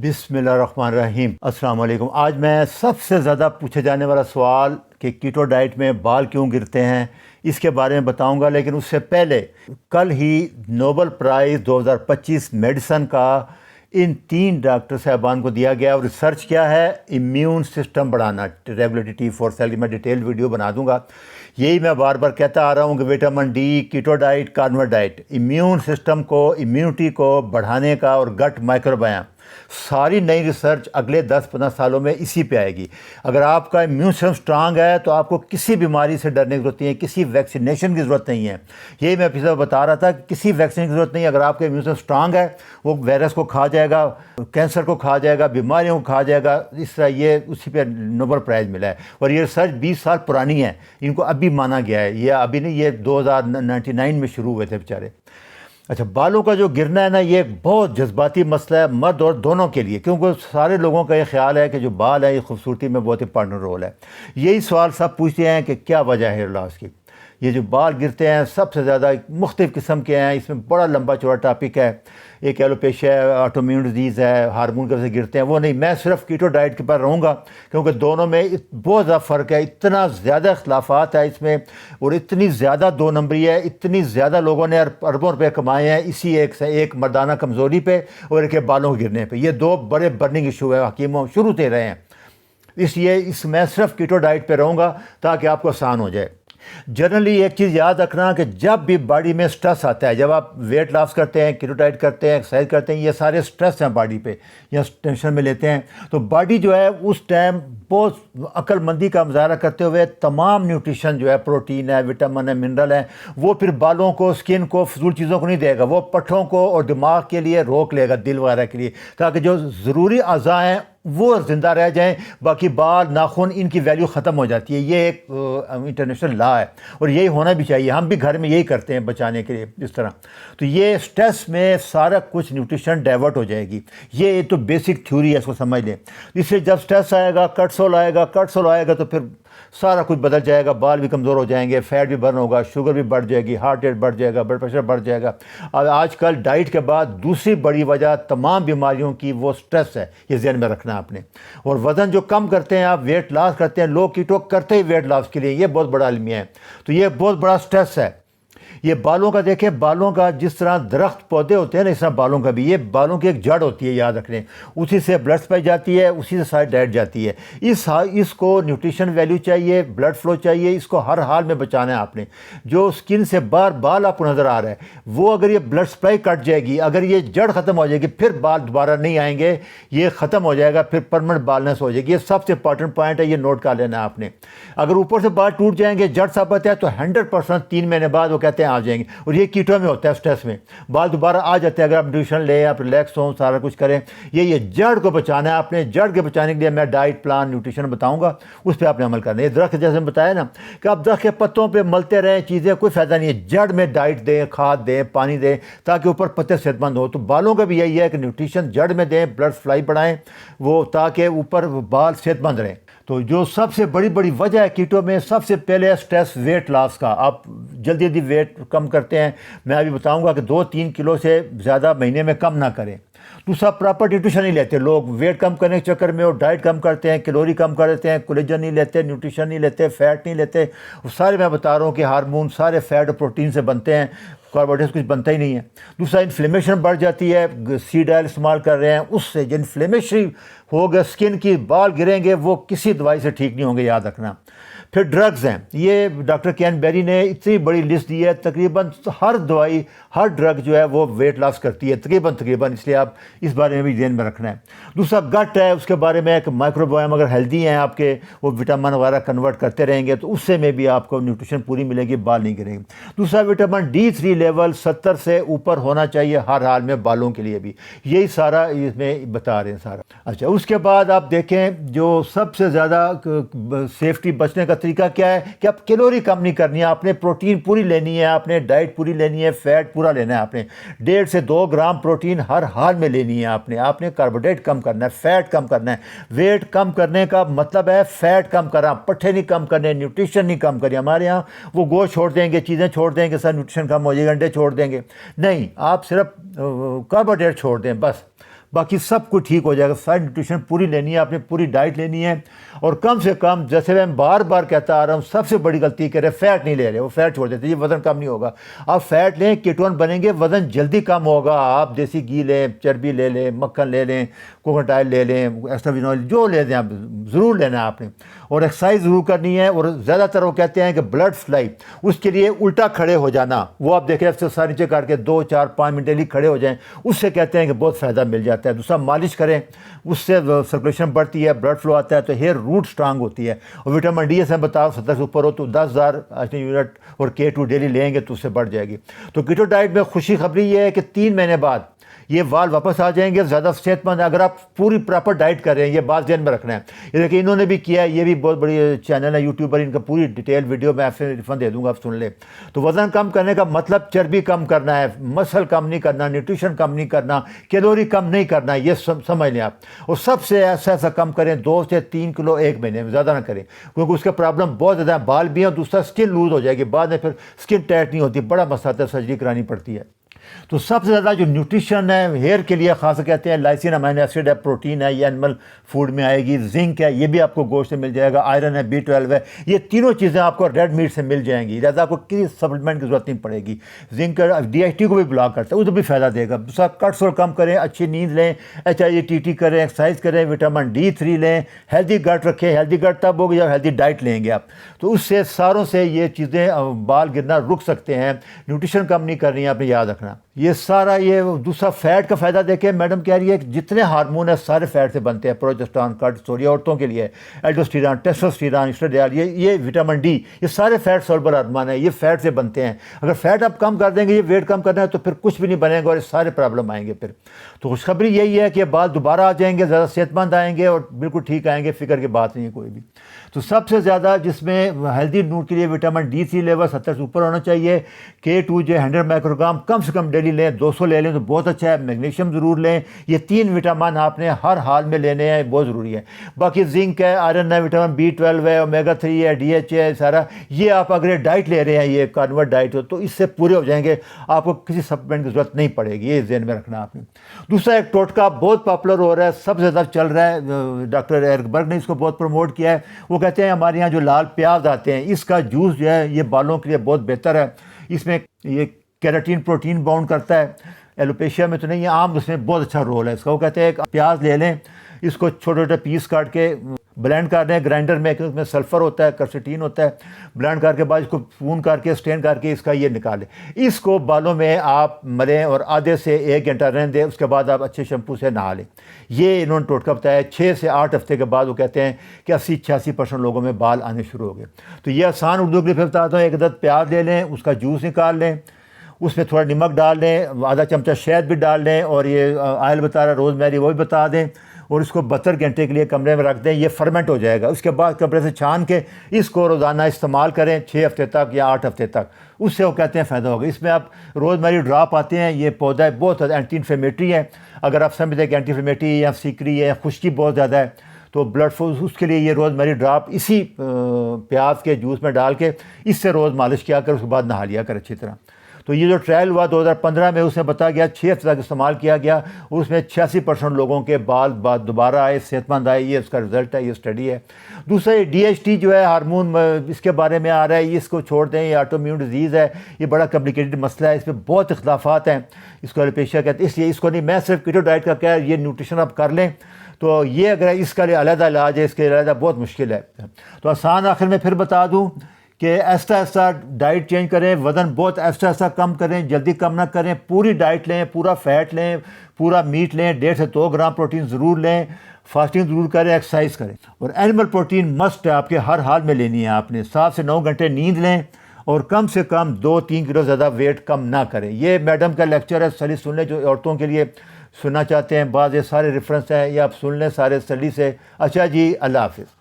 بسم اللہ الرحمن الرحیم۔ السلام علیکم۔ آج میں سب سے زیادہ پوچھے جانے والا سوال کہ کیٹو ڈائٹ میں بال کیوں گرتے ہیں اس کے بارے میں بتاؤں گا، لیکن اس سے پہلے کل ہی نوبل پرائز 2025 میڈیسن کا ان 3 ڈاکٹر صاحبان کو دیا گیا، اور ریسرچ کیا ہے؟ امیون سسٹم بڑھانا، ریگولیٹری T4 سیل کی میں ڈیٹیل ویڈیو بنا دوں گا۔ یہی میں بار بار کہتا آ رہا ہوں کہ vitamin D, keto diet, carnivore diet immune system کو، امیونٹی کو بڑھانے کا، اور گٹ مائکروبائم، ساری نئی ریسرچ اگلے 10-15 سالوں میں اسی پہ آئے گی۔ اگر آپ کا امیون سسٹم سٹرانگ ہے تو آپ کو کسی بیماری سے ڈرنے کی ضرورت نہیں ہے، کسی ویکسینیشن کی ضرورت نہیں ہے۔ یہی میں پچھلے بتا رہا تھا کہ کسی ویکسین کی ضرورت نہیں ہے۔ اگر آپ کا امیون سسٹم سٹرانگ ہے، وہ وائرس کو کھا جائے گا، کینسر کو کھا جائے گا، بیماریوں کو کھا جائے گا۔ اس طرح یہ اسی پہ نوبل پرائز ملا ہے، اور یہ ریسرچ 20 سال پرانی ہے، ان کو ابھی مانا گیا ہے۔ یہ ابھی نہیں، یہ 2099 میں شروع ہوئے تھے بیچارے۔ اچھا، بالوں کا جو گرنا ہے نا، یہ ایک بہت جذباتی مسئلہ ہے، مرد اور دونوں کے لیے، کیونکہ سارے لوگوں کا یہ خیال ہے کہ جو بال ہے یہ خوبصورتی میں بہت امپارٹنٹ رول ہے۔ یہی سوال سب پوچھتے ہیں کہ کیا وجہ ہے ہیئر لاس کی۔ یہ جو بال گرتے ہیں سب سے زیادہ مختلف قسم کے ہیں، اس میں بڑا لمبا چوڑا ٹاپک ہے۔ ایک ایلوپیشیا ہے، آٹو امیون ڈیزیز ہے، ہارمون کی وجہ سے گرتے ہیں، وہ نہیں، میں صرف کیٹو ڈائٹ کے پر رہوں گا، کیونکہ دونوں میں بہت زیادہ فرق ہے، اتنا زیادہ اختلافات ہے اس میں، اور اتنی زیادہ 2 نمبری ہے، اتنی زیادہ لوگوں نے اربوں روپے کمائے ہیں اسی ایک مردانہ کمزوری پہ اور ایک بالوں کے گرنے پہ۔ یہ 2 بڑے برننگ ایشو ہے، حکیموں شروع سے رہے ہیں، اس لیے میں صرف کیٹو ڈائٹ پہ رہوں گا تاکہ آپ کو آسان ہو جائے۔ جنرلی ایک چیز یاد رکھنا کہ جب بھی باڈی میں سٹریس آتا ہے، جب آپ ویٹ لاس کرتے ہیں، کیٹو ڈائٹ کرتے ہیں، ایکسرسائز کرتے ہیں، یہ سارے سٹریس ہیں باڈی پہ، یا ٹینشن میں لیتے ہیں، تو باڈی جو ہے اس ٹائم بہت عقل مندی کا مظاہرہ کرتے ہوئے تمام نیوٹریشن جو ہے، پروٹین ہے، وٹامن ہے، منرل ہے، وہ پھر بالوں کو، سکن کو، فضول چیزوں کو نہیں دے گا، وہ پٹھوں کو اور دماغ کے لیے روک لے گا، دل وغیرہ کے لیے، تاکہ جو ضروری اعضاء ہیں وہ زندہ رہ جائیں، باقی بال، ناخن، ان کی ویلیو ختم ہو جاتی ہے۔ یہ ایک انٹرنیشنل لا ہے، اور یہی ہونا بھی چاہیے، ہم بھی گھر میں یہی کرتے ہیں بچانے کے لیے اس طرح۔ تو یہ سٹریس میں سارا کچھ نیوٹریشن ڈائیورٹ ہو جائے گی، یہ تو بیسک تھیوری ہے، اس کو سمجھ لیں۔ اس لیے جب سٹریس آئے گا، کارٹیسول آئے گا تو پھر سارا کچھ بدل جائے گا، بال بھی کمزور ہو جائیں گے، فیٹ بھی برن ہوگا، شوگر بھی بڑھ جائے گی، ہارٹ ریٹ بڑھ جائے گا، بلڈ پریشر بڑھ جائے گا۔ اور آج کل ڈائٹ کے بعد دوسری بڑی وجہ تمام بیماریوں کی وہ سٹریس ہے، یہ ذہن میں رکھنا ہے آپ نے۔ اور وزن جو کم کرتے ہیں آپ، ویٹ لاس کرتے ہیں، لوگ کیٹو کرتے ہی ویٹ لاس کے لیے، یہ بہت بڑا المیہ ہے، تو یہ بہت بڑا سٹریس ہے۔ یہ بالوں کا دیکھیں، بالوں کا جس طرح درخت پودے ہوتے ہیں نا، اس طرح بالوں کا بھی، یہ بالوں کی ایک جڑ ہوتی ہے، یاد رکھیں، اسی سے بلڈ سپلائی جاتی ہے، اسی سے ساری ڈائٹ جاتی ہے۔ اس کو نیوٹریشن ویلیو چاہیے، بلڈ فلو چاہیے، اس کو ہر حال میں بچانا ہے آپ نے۔ جو سکن سے باہر بال آپ کو نظر آ رہا ہے، وہ اگر یہ بلڈ سپلائی کٹ جائے گی، اگر یہ جڑ ختم ہو جائے گی، پھر بال دوبارہ نہیں آئیں گے، یہ ختم ہو جائے گا، پھر پرمنٹ بالنس ہو جائے گی۔ یہ سب سے امپورٹنٹ پوائنٹ ہے، یہ نوٹ کر لینا ہے آپ نے۔ اگر اوپر سے بال ٹوٹ جائیں گے، جڑ ثابت ہے، تو 100% 3 مہینے بعد وہ کہتے ہیں آ جائیں گے، اور یہ کیٹو میں ہوتا ہے، سٹریس میں بال دوبارہ آ جاتے ہیں۔ اگر آپ نیوٹریشن لیں، آپ ریلیکس ہوں، سارا کچھ کریں، یہ جڑ کو بچانا ہے آپ نے۔ جڑ کے بچانے کے لیے میں ڈائٹ پلان، نیوٹریشن بتاؤں گا، اس پہ آپ نے عمل کرنا ہے۔ یہ درخت جیسے میں بتایا نا کہ آپ درخت کے پتوں پہ ملتے رہیں چیزیں، کوئی فائدہ نہیں ہے۔ جڑ میں ڈائٹ دیں، کھاد دیں، پانی دیں، تاکہ اوپر پتے صحت مند ہو۔ تو بالوں کا بھی یہی ہے کہ نیوٹریشن جڑ میں دیں، بلڈ فلائی بڑھائیں وہ، تاکہ اوپر بال صحت مند رہیں۔ تو جو سب سے بڑی وجہ ہے کیٹو میں، سب سے پہلے ہے سٹریس، ویٹ لاس کا۔ آپ جلدی ویٹ کم کرتے ہیں، میں ابھی بتاؤں گا کہ 2-3 کلو سے زیادہ مہینے میں کم نہ کریں۔ دوسرا، پراپر نیوٹریشن نہیں لیتے لوگ، ویٹ کم کرنے کے چکر میں وہ ڈائٹ کم کرتے ہیں، کیلوری کم کر دیتے ہیں، کولیجن نہیں لیتے، نیوٹریشن نہیں لیتے، فیٹ نہیں لیتے، وہ سارے میں بتا رہا ہوں کہ ہارمون سارے فیٹ اور پروٹین سے بنتے ہیں، کاربوہائیڈریٹ کچھ بنتا ہی نہیں ہے۔ دوسرا، انفلیمیشن بڑھ جاتی ہے، سیڈ آئل استعمال کر رہے ہیں، اس سے جو انفلیمیشن ہوگا سکن کی، بال گریں گے، وہ کسی دوائی سے ٹھیک نہیں ہوں گے، یاد رکھنا۔ پھر ڈرگز ہیں، یہ ڈاکٹر کین بیری نے اتنی بڑی لسٹ دی ہے، تقریباً ہر دوائی، ہر ڈرگ جو ہے وہ ویٹ لاس کرتی ہے، تقریباً، اس لیے آپ اس بارے میں بھی ذہن میں رکھنا ہے۔ دوسرا گٹ ہے، اس کے بارے میں کہ مائکروبائم اگر ہیلدی ہیں آپ کے، وہ وٹامن وغیرہ کنورٹ کرتے رہیں گے، تو اس سے میں بھی آپ کو نیوٹریشن پوری ملے گی، بال نہیں گریں گے۔ دوسرا، وٹامن D3 لیول 70 سے اوپر ہونا چاہیے ہر حال میں، بالوں کے لیے بھی، یہی سارا اس میں بتا رہے ہیں سارا۔ اچھا، اس کے بعد آپ دیکھیں جو سب سے زیادہ سیفٹی بچنے کا طریقہ کیا ہے کہ آپ کیلوری کم نہیں کرنی ہے، آپ نے پروٹین پوری لینی ہے، آپ نے ڈائٹ پوری لینی ہے، فیٹ پورا لینا ہے، آپ نے 1.5 سے 2 گرام پروٹین ہر حال میں لینی ہے، آپ نے کاربوہائیڈریٹ کم کرنا ہے، فیٹ کم کرنا ہے۔ ویٹ کم کرنے کا مطلب ہے فیٹ کم کرنا، پٹھے نہیں کم کرنے، نیوٹریشن نہیں کم کرنی۔ ہمارے یہاں وہ گوشت چھوڑ دیں گے، چیزیں چھوڑ دیں گے، سر نیوٹریشن کم ہو جائے گا، انڈے چھوڑ دیں گے، نہیں، آپ صرف کاربوہائیڈریٹ چھوڑ دیں بس۔ باقی سب کچھ ٹھیک ہو جائے گا. ساری نیوٹریشن پوری لینی ہے آپ نے, پوری ڈائٹ لینی ہے, اور کم سے کم, جیسے میں بار بار کہتا آ رہا ہوں, سب سے بڑی غلطی کر رہے ہیں فیٹ نہیں لے رہے, وہ فیٹ چھوڑ دیتے, یہ وزن کم نہیں ہوگا. آپ فیٹ لیں, کیٹون بنیں گے, وزن جلدی کم ہوگا. آپ دیسی گھی لیں, چربی لے لیں, مکھن لے لیں, کوکونٹ آئل لے لیں, ایکسٹرا ورجن آئل جو لے دیں آپ, ضرور لینا ہے آپ نے, اور ایکسرسائز ضرور کرنی ہے. اور زیادہ تر وہ کہتے ہیں کہ بلڈ فلائی, اس کے لیے الٹا کھڑے ہو جانا, وہ آپ دیکھیں ایکسرسائز نیچے کر کے 2 4 5 منٹ ڈیلی کھڑے ہو جائیں, اس سے کہتے ہیں کہ بہت فائدہ مل جاتا ہے. دوسرا مالش کریں, اس سے سرکولیشن بڑھتی ہے, بلڈ فلو آتا ہے, تو ہیئر روٹ اسٹرانگ ہوتی ہے. اور وٹامن ڈی سے بتاؤ 70 سے اوپر ہو تو 10,000 یونٹ اور K2 ڈیلی لیں گے تو اس سے بڑھ جائے گی. تو کیٹو ڈائٹ میں خوشی خبری یہ ہے کہ 3 مہینے بعد یہ وال واپس آ جائیں گے, زیادہ صحت مند, اگر آپ پوری پراپر ڈائٹ کر رہے ہیں. یہ بات ذہن میں رکھنا ہے. یہ دیکھیں انہوں نے بھی کیا ہے, یہ بھی بہت بڑی چینل ہے یوٹیوبر, ان کا پوری ڈیٹیل ویڈیو میں آپ سے ریفرنس دے دوں گا, آپ سن لیں. تو وزن کم کرنے کا مطلب چربی کم کرنا ہے, مسل کم نہیں کرنا, نیوٹریشن کم نہیں کرنا, کیلوری کم نہیں کرنا, یہ سمجھ لیں آپ. اور سب سے ایسا کم کریں 2 سے 3 کلو ایک مہینے میں, زیادہ نہ کریں, کیونکہ اس کا پرابلم بہت زیادہ ہے. بال بھی ہیں, اور دوسرا اسکن لوز ہو جائے گی, بعد میں پھر اسکن ٹائٹ نہیں ہوتی, بڑا مسئلہ آتا ہے, سرجری کرانی پڑتی ہے. تو سب سے زیادہ جو نیوٹریشن ہے ہیئر کے لیے خاص کہتے ہیں, لائسین امینو ایسڈ ہے, پروٹین ہے, یہ اینیمل فوڈ میں آئے گی, زنک ہے, یہ بھی آپ کو گوشت سے مل جائے گا, آئرن ہے, B12 ہے, یہ تینوں چیزیں آپ کو ریڈ میٹ سے مل جائیں گی. لہٰذا آپ کو کسی سپلیمنٹ کی ضرورت نہیں پڑے گی. زنک DHT کو بھی بلاک کرتا ہے, اس کو بھی فائدہ دے گا. دوسرا کٹس اور کم کریں, اچھی نیند لیں, HIIT کریں, ایکسرسائز کریں, وٹامن D3 لیں, ہیلدی گٹ رکھیں. ہیلدی گٹ تب ہوگی جب ہیلدی ڈائٹ لیں گے آپ, تو اس سے ساروں سے یہ چیزیں بال گرنا رک سکتے ہیں. نیوٹریشن کم نہیں کرنی ہے, آپ نے یاد رکھنا. یہ سارا یہ دوسرا فیٹ کا فائدہ دیکھیں, میڈم کہہ رہی ہے کہ جتنے ہارمون ہیں سارے فیٹ سے بنتے ہیں. پروجسٹرون, کارٹیسول, عورتوں کے لیے ایلڈوسٹیرون, ٹیسٹوسٹیرون, ایسٹروڈیول, یہ وٹامن ڈی, یہ سارے فیٹ سولبل ہارمون ہیں, یہ فیٹ سے بنتے ہیں. اگر فیٹ آپ کم کر دیں گے, یہ ویٹ کم کرنا ہے, تو پھر کچھ بھی نہیں بنے گا, اور یہ سارے پرابلم آئیں گے پھر. تو خوشخبری یہی ہے کہ بال دوبارہ آ جائیں گے, زیادہ صحت مند آئیں گے, اور بالکل ٹھیک آئیں گے, فکر کی بات نہیں ہے کوئی بھی. تو سب سے زیادہ جس میں ہیلدی نوٹ کے لیے وٹامن D3 لیول 70 سے اوپر ہونا چاہیے. K2 جو 100 مائکرو گرام کم سے کم ڈیلی لیں, 200 لے لیں تو بہت اچھا ہے. میگنیشیم ضرور لیں. یہ 3 وٹامن آپ نے ہر حال میں لینے ہیں, بہت ضروری ہے. باقی زنک ہے, آئرن ہے, وٹامن B12 ہے, اومیگا 3 ہے, DHA ہے, سارا یہ آپ اگر یہ ڈائٹ لے رہے ہیں, یہ کانورٹ ڈائٹ ہو, تو اس سے پورے ہو جائیں گے. آپ کو کسی سپلیمنٹ کی ضرورت نہیں پڑے گی, یہ ذہن میں رکھنا آپ نے. دوسرا ایک ٹوٹکا بہت پاپولر ہو رہا ہے, سب سے زیادہ چل رہا ہے, ڈاکٹر ایرک برگ نے اس کو بہت پروموٹ کیا ہے. وہ کہتے ہیں ہمارے یہاں جو لال پیاز آتے ہیں, اس کا جوس جو ہے یہ بالوں کے لیے بہت بہتر ہے. اس میں یہ کیراٹین پروٹین باؤنڈ کرتا ہے. ایلوپیشیا میں تو نہیں ہے, عام اس میں بہت اچھا رول ہے اس کا. وہ کہتے ہیں ایک پیاز لے لیں, اس کو چھوٹے چھوٹے پیس کاٹ کے بلینڈ کر دیں گرائنڈر میں, اس میں سلفر ہوتا ہے, کرسٹین ہوتا ہے. بلینڈ کر کے بعد اس کو فون کر کے اسٹین کر کے اس کا یہ نکالیں. اس کو بالوں میں آپ ملیں اور آدھے سے 1 گھنٹہ رہنے دیں, اس کے بعد آپ اچھے شیمپو سے نہا لیں. یہ انہوں نے ٹوٹکا بتایا. 6 سے 8 ہفتے کے بعد وہ کہتے ہیں کہ 80-86% لوگوں میں بال آنے شروع ہو گئے. تو یہ آسان اردو کے لیے پھر بتاتا ہوں. ایک عدد پیاز لے لیں, اس کا جوس نکال لیں, اس میں تھوڑا نمک ڈال دیں, آدھا چمچہ شہد بھی ڈال دیں, اور یہ آئل بتا رہا ہے روز میری, وہ بھی بتا دیں, اور اس کو 72 گھنٹے کے لیے کمرے میں رکھ دیں. یہ فرمنٹ ہو جائے گا. اس کے بعد کپڑے سے چھان کے اس کو روزانہ استعمال کریں 6 ہفتے تک یا 8 ہفتے تک. اس سے وہ کہتے ہیں فائدہ ہوگا. اس میں آپ روز میری ڈراپ آتے ہیں, یہ پودا ہے بہت اینٹی انفلیمیٹری ہے. اگر آپ سمجھتے ہیں کہ اینٹی انفلیمیٹری یا سیکری ہے, خشکی بہت زیادہ ہے, تو بلڈ فلو, اس کے لیے یہ روز میری ڈراپ اسی پیاز کے جوس میں ڈال کے اس سے روز مالش کیا کر, اس کے بعد نہا لیا کر اچھی طرح. تو یہ جو ٹرائل ہوا 2015 میں, اس میں بتا گیا 6 ہفتے تک استعمال کیا گیا, اور اس میں 86% لوگوں کے بال دوبارہ آئے, صحت مند آئے. یہ اس کا رزلٹ ہے, یہ اسٹڈی ہے. دوسرا یہ DHT جو ہے ہارمون, اس کے بارے میں آ رہا ہے, اس کو چھوڑ دیں, یہ آٹو امیون ڈیزیز ہے, یہ بڑا کمپلیکیٹڈ مسئلہ ہے, اس میں بہت اختلافات ہیں. اس کو ایلوپیشیا کہتے ہیں, اس لیے اس کو نہیں, میں صرف کیٹو ڈائٹ کا کیا ہے, یہ نیوٹریشن آپ کر لیں. تو یہ اگر اس کا لیے علیحدہ علاج ہے, اس کے علیحدہ بہت مشکل ہے. تو آسان آخر میں پھر بتا دوں کہ ایسا ایسا ڈائٹ چینج کریں, وزن بہت ایسا ایسا کم کریں, جلدی کم نہ کریں. پوری ڈائٹ لیں, پورا فیٹ لیں, پورا میٹ لیں, 1.5 سے 2 گرام پروٹین ضرور لیں, فاسٹنگ ضرور کریں, ایکسرسائز کریں. اور اینیمل پروٹین مسٹ ہے, آپ کے ہر حال میں لینی ہے. آپ نے 7 سے 9 گھنٹے نیند لیں, اور کم سے کم 2-3 کلو زیادہ ویٹ کم نہ کریں. یہ میڈم کا لیکچر ہے, سٹڈی سن لیں جو عورتوں کے لیے سننا چاہتے ہیں. بعض یہ سارے ریفرنس ہیں, یہ آپ سن لیں سارے سٹڈی سے. اچھا جی, اللہ حافظ.